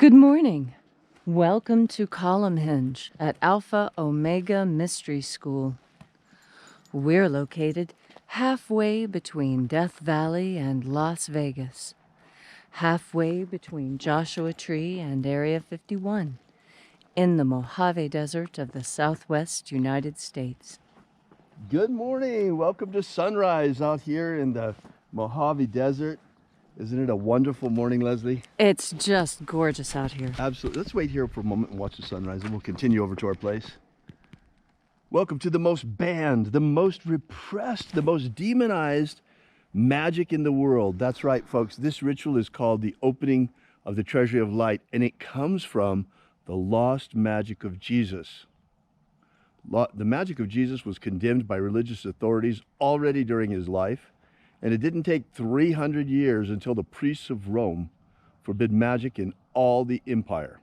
Good morning. Welcome to Column Hinge at Alpha Ωmega Mystery School. We're located halfway between Death Valley and Las Vegas, halfway between Joshua Tree and Area 51, in the Mojave Desert of the Southwest United States. Good morning. Welcome to sunrise out here in the Mojave Desert. Isn't it a wonderful morning, Leslie? It's just gorgeous out here. Absolutely. Let's wait here for a moment and watch the sunrise, and we'll continue over to our place. Welcome to the most banned, the most repressed, the most demonized magic in the world. That's right, folks. This ritual is called the opening of the Treasury of Light, and it comes from the lost magic of Jesus. The magic of Jesus was condemned by religious authorities already during his life. And it didn't take 300 years until the priests of Rome forbid magic in all the empire.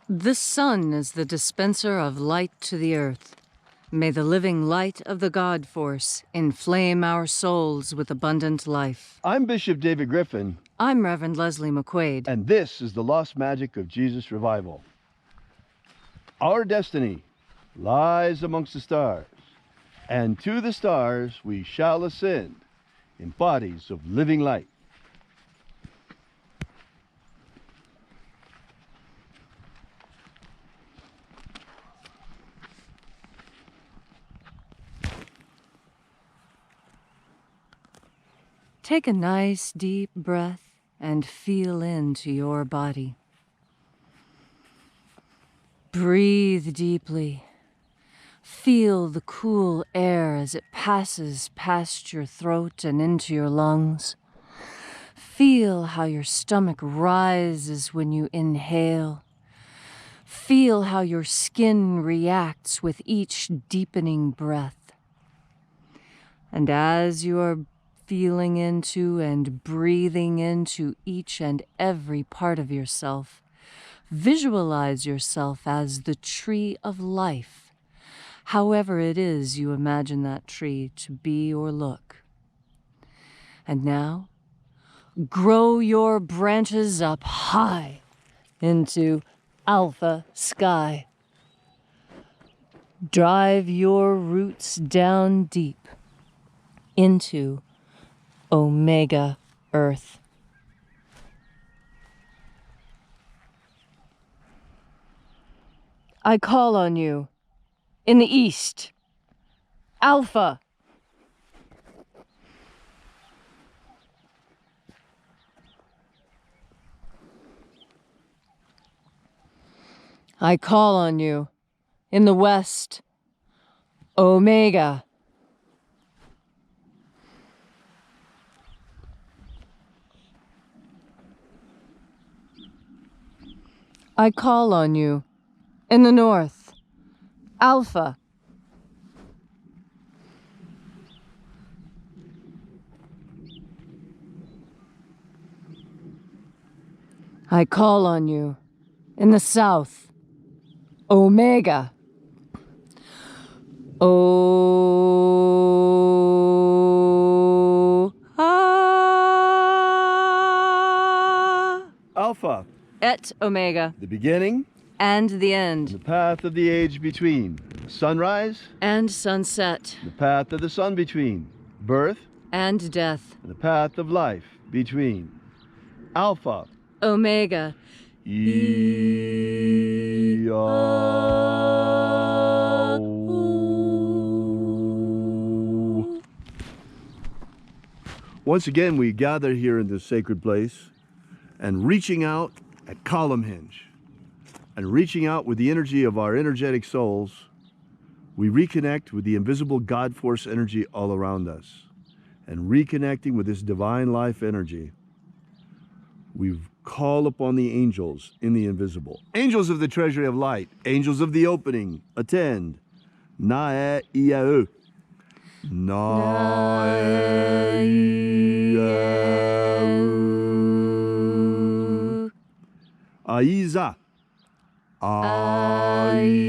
The sun is the dispenser of light to the earth. May the living light of the God Force inflame our souls with abundant life. I'm Bishop David Griffin. I'm Reverend Leslie McQuade. And this is the Lost Magic of Jesus Revival. Our destiny lies amongst the stars, and to the stars we shall ascend in bodies of living light. Take a nice deep breath and feel into your body. Breathe deeply. Feel the cool air as it passes past your throat and into your lungs. Feel how your stomach rises when you inhale. Feel how your skin reacts with each deepening breath. And as you are feeling into and breathing into each and every part of yourself, visualize yourself as the tree of life, however it is you imagine that tree to be or look. And now, grow your branches up high into Alpha Sky. Drive your roots down deep into Omega Earth. I call on you in the east, Alpha. I call on you in the west, Omega. I call on you. In the north. Alpha. I call on you. In the south. Omega. Alpha. Et Omega. The beginning. And the end. The path of the age between. Sunrise. And sunset. The path of the sun between. Birth. And death. The path of life between. Alpha. Omega. Once again, we gather here in this sacred place and reaching out at column hinge and reaching out with the energy of our energetic souls, we reconnect with the invisible God force energy all around us. And reconnecting with this divine life energy, we call upon the angels in the invisible. Angels of the treasury of light, angels of the opening, attend. Na e ia. Na Aiza. Aiza.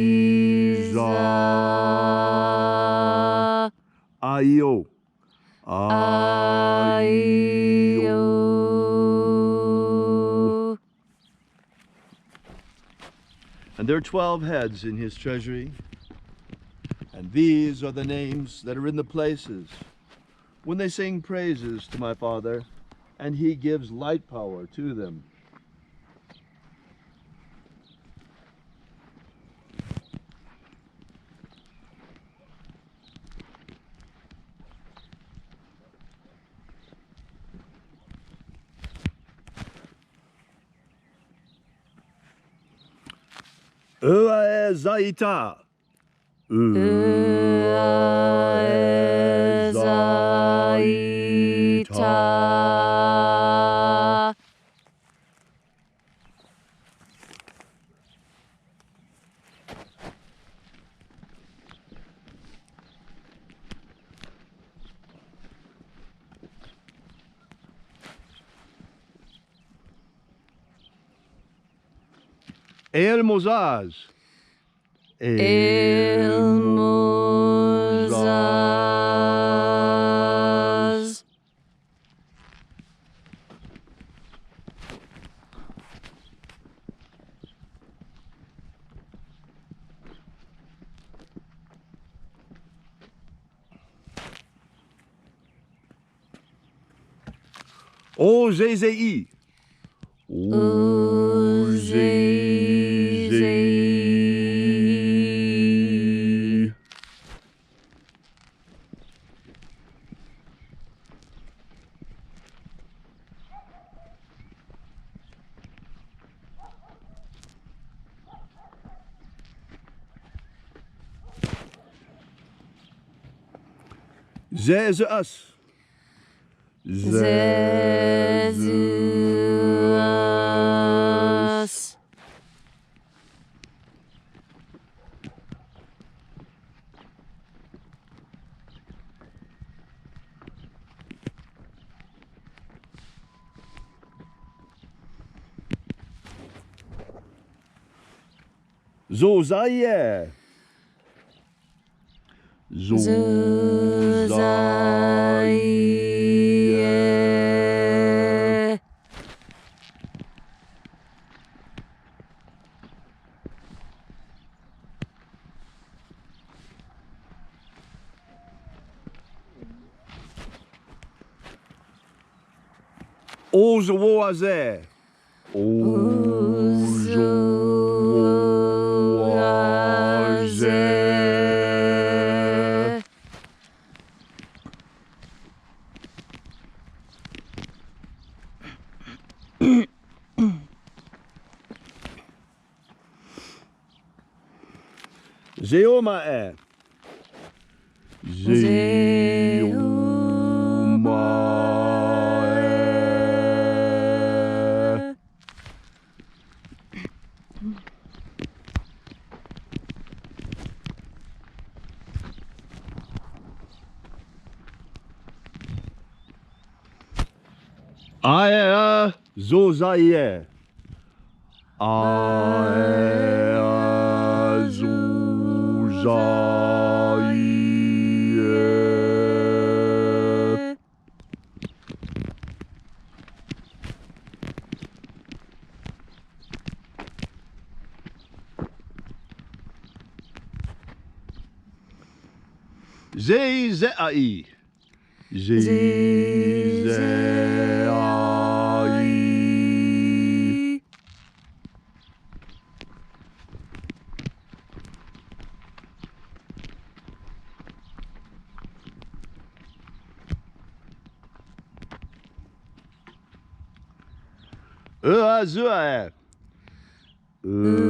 Aio. Aio. And there are 12 heads in his treasury. And these are the names that are in the places when they sing praises to my Father, and he gives light power to them. Ua zaita. Zaita. El Mozaz. El Mozaz. O Zezei. O Zezei. Zeus. Zeus. Zozaye. Zozaye. Ozoaze. Ozoaze. Zeomae. Aea zozaie. Aea zozaie. Zeizei. Zeizei. Uazue. Uazue.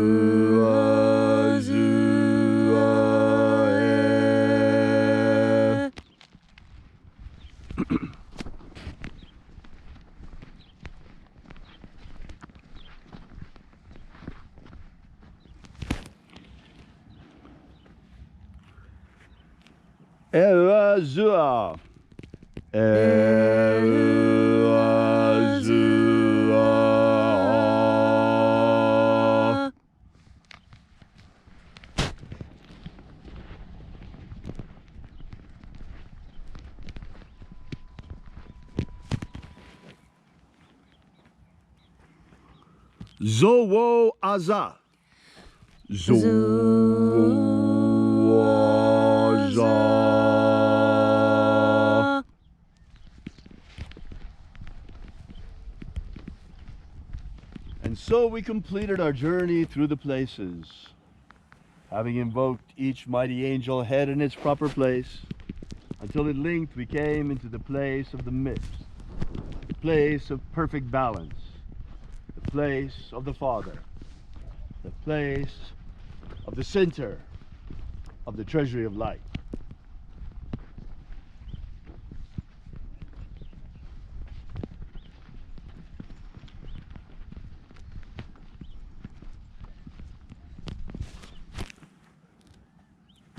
Eazua. Eazua. Zowo aza. Zowaza. And so we completed our journey through the places, having invoked each mighty angel head in its proper place, until at length we came into the place of the midst, the place of perfect balance, the place of the Father, the place of the center of the treasury of light.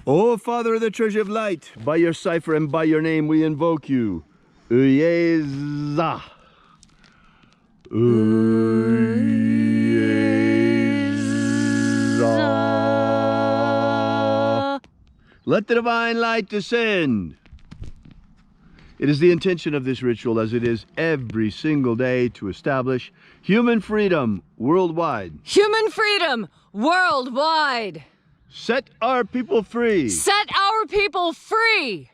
O Father of the treasury of light, by your cipher and by your name we invoke you. Uyeza. Uyeza. Let the divine light descend. It is the intention of this ritual, as it is every single day, to establish human freedom worldwide. Human freedom worldwide. Set our people free. Set our people free.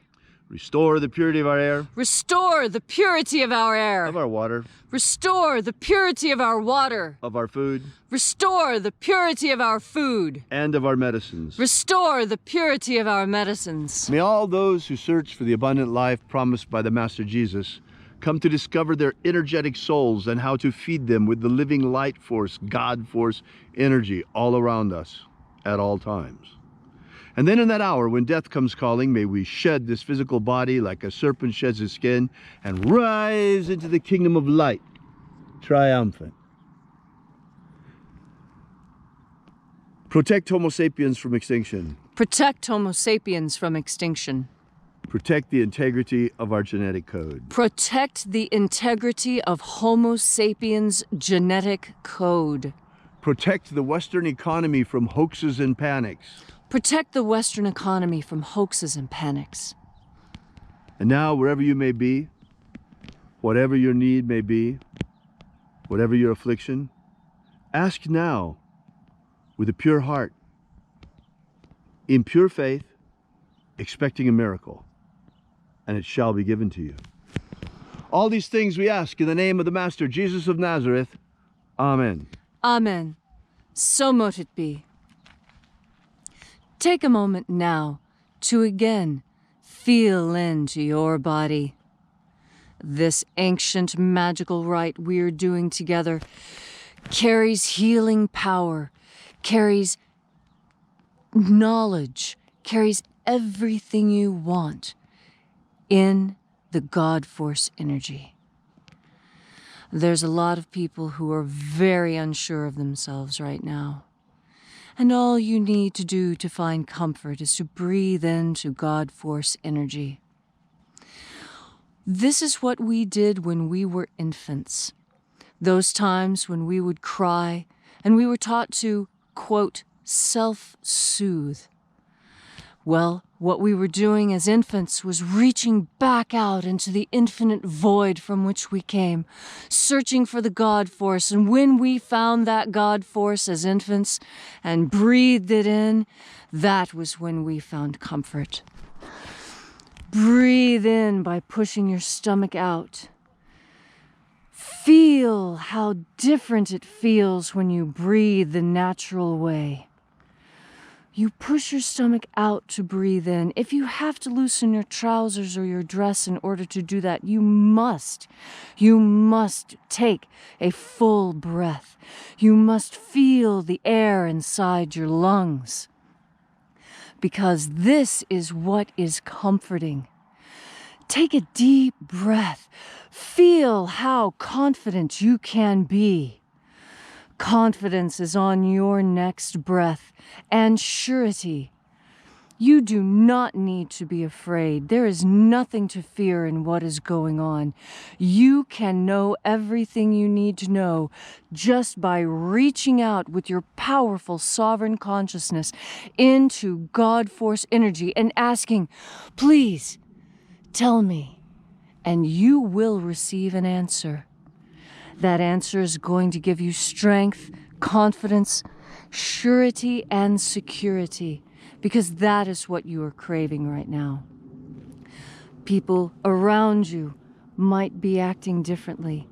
Restore the purity of our air. Restore the purity of our air. Of our water. Restore the purity of our water. Of our food. Restore the purity of our food. And of our medicines. Restore the purity of our medicines. May all those who search for the abundant life promised by the Master Jesus come to discover their energetic souls and how to feed them with the living light force, God force energy all around us at all times. And then in that hour when death comes calling, may we shed this physical body like a serpent sheds his skin and rise into the kingdom of light, triumphant. Protect Homo sapiens from extinction. Protect Homo sapiens from extinction. Protect the integrity of our genetic code. Protect the integrity of Homo sapiens' genetic code. Protect the Western economy from hoaxes and panics. Protect the Western economy from hoaxes and panics. And now, wherever you may be, whatever your need may be, whatever your affliction, ask now with a pure heart, in pure faith, expecting a miracle, and it shall be given to you. All these things we ask in the name of the Master Jesus of Nazareth. Amen. Amen. So mote it be. Take a moment now to again feel into your body. This ancient magical rite we're doing together carries healing power, carries knowledge, carries everything you want in the God Force energy. There's a lot of people who are very unsure of themselves right now. And all you need to do to find comfort is to breathe into God Force energy. This is what we did when we were infants. Those times when we would cry and we were taught to, quote, self-soothe. Well, what we were doing as infants was reaching back out into the infinite void from which we came, searching for the God Force. And when we found that God Force as infants and breathed it in, that was when we found comfort. Breathe in by pushing your stomach out. Feel how different it feels when you breathe the natural way. You push your stomach out to breathe in. If you have to loosen your trousers or your dress in order to do that, you must. You must take a full breath. You must feel the air inside your lungs. Because this is what is comforting. Take a deep breath. Feel how confident you can be. Confidence is on your next breath, and surety. You do not need to be afraid. There is nothing to fear in what is going on. You can know everything you need to know just by reaching out with your powerful sovereign consciousness into God Force energy and asking, please, tell me, and you will receive an answer. That answer is going to give you strength, confidence, surety, and security, because that is what you are craving right now. People around you might be acting differently,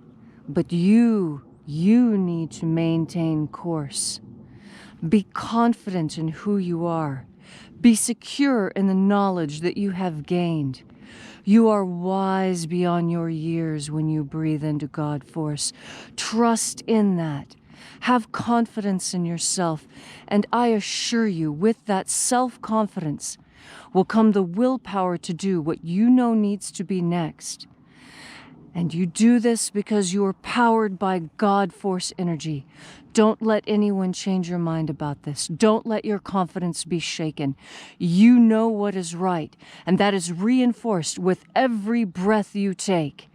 but you need to maintain course. Be confident in who you are. Be secure in the knowledge that you have gained. You are wise beyond your years when you breathe into God Force. Trust in that. Have confidence in yourself. And I assure you, with that self-confidence will come the willpower to do what you know needs to be next. And you do this because you are powered by God Force energy. Don't let anyone change your mind about this. Don't let your confidence be shaken. You know what is right, and that is reinforced with every breath you take.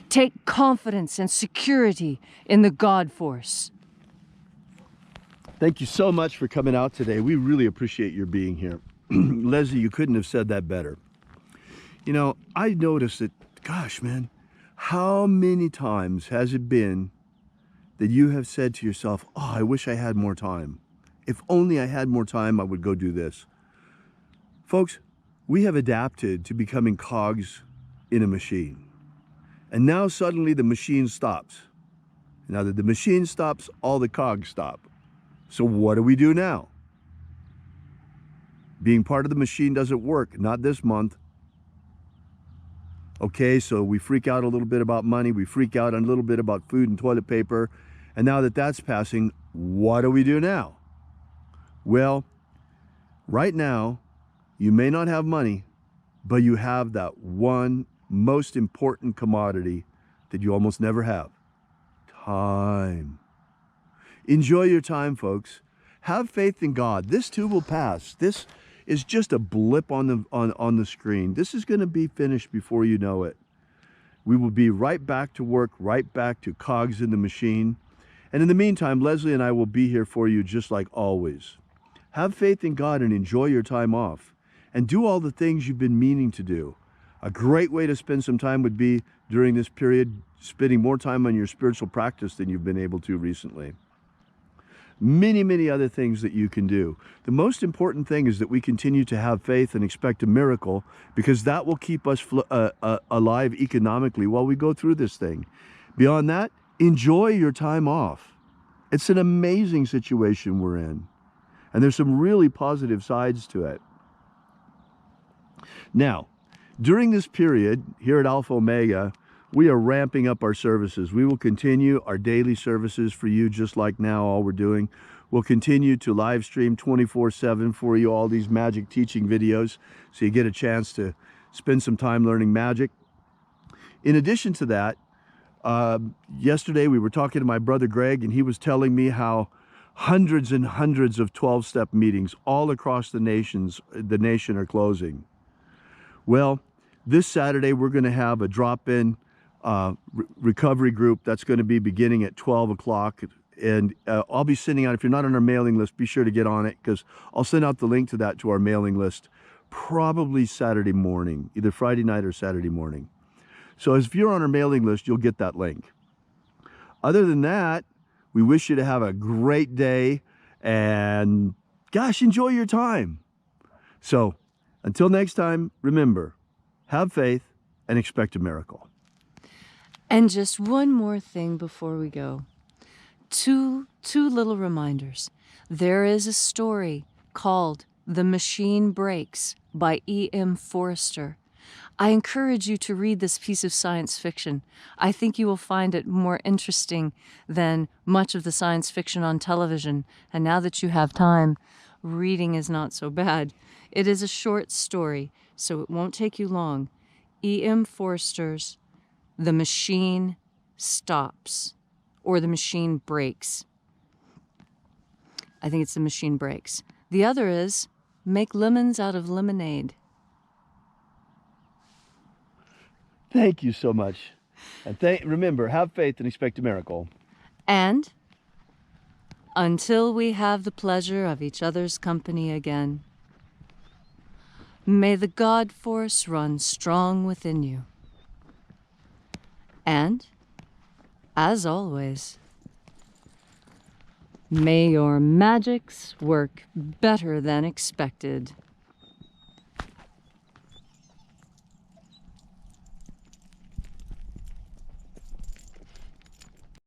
Take confidence and security in the God Force. Thank you so much for coming out today. We really appreciate your being here. Leslie, you couldn't have said that better. You know, I noticed that, gosh, man, how many times has it been that you have said to yourself, oh, I wish I had more time. If only I had more time, I would go do this. Folks, we have adapted to becoming cogs in a machine. And now suddenly the machine stops. Now that the machine stops, all the cogs stop. So what do we do now? Being part of the machine doesn't work, not this month. Okay, so we freak out a little bit about money, we freak out a little bit about food and toilet paper, and now that that's passing, what do we do now? Well, right now, you may not have money, but you have that one most important commodity that you almost never have. Time. Enjoy your time, folks. Have faith in God. This too will pass. This is just a blip on the screen. This is going to be finished before you know it. We will be right back to work, right back to cogs in the machine. And in the meantime, Leslie and I will be here for you just like always. Have faith in God and enjoy your time off. And do all the things you've been meaning to do. A great way to spend some time would be during this period, spending more time on your spiritual practice than you've been able to recently. Many, many other things that you can do. The most important thing is that we continue to have faith and expect a miracle, because that will keep us alive economically while we go through this thing. Beyond that, enjoy your time off. It's an amazing situation we're in, and there's some really positive sides to it. Now, during this period here at Alpha Ωmega, we are ramping up our services. We will continue our daily services for you just like now. All we're doing, We'll continue to live stream 24/7 for you all these magic teaching videos, so you get a chance to spend some time learning magic. In addition to that, yesterday we were talking to my brother Greg, and he was telling me how hundreds and hundreds of 12-step meetings all across the nation are closing. Well, this Saturday we're going to have a drop-in recovery group that's going to be beginning at 12 o'clock. And I'll be sending out, if you're not on our mailing list, be sure to get on it, because I'll send out the link to that to our mailing list probably Saturday morning, either Friday night or Saturday morning. So if you're on our mailing list, you'll get that link. Other than that, we wish you to have a great day, and gosh, enjoy your time. So until next time, remember, have faith and expect a miracle. And just one more thing before we go. Two little reminders. There is a story called The Machine Breaks by E.M. Forster. I encourage you to read this piece of science fiction. I think you will find it more interesting than much of the science fiction on television. And now that you have time, reading is not so bad. It is a short story, so it won't take you long. E.M. Forster's The Machine Stops, or The Machine Breaks. I think it's The Machine Breaks. The other is Make Lemons Out of Lemonade. Thank you so much. And remember, have faith and expect a miracle. And until we have the pleasure of each other's company again, may the God force run strong within you. And, as always, may your magics work better than expected.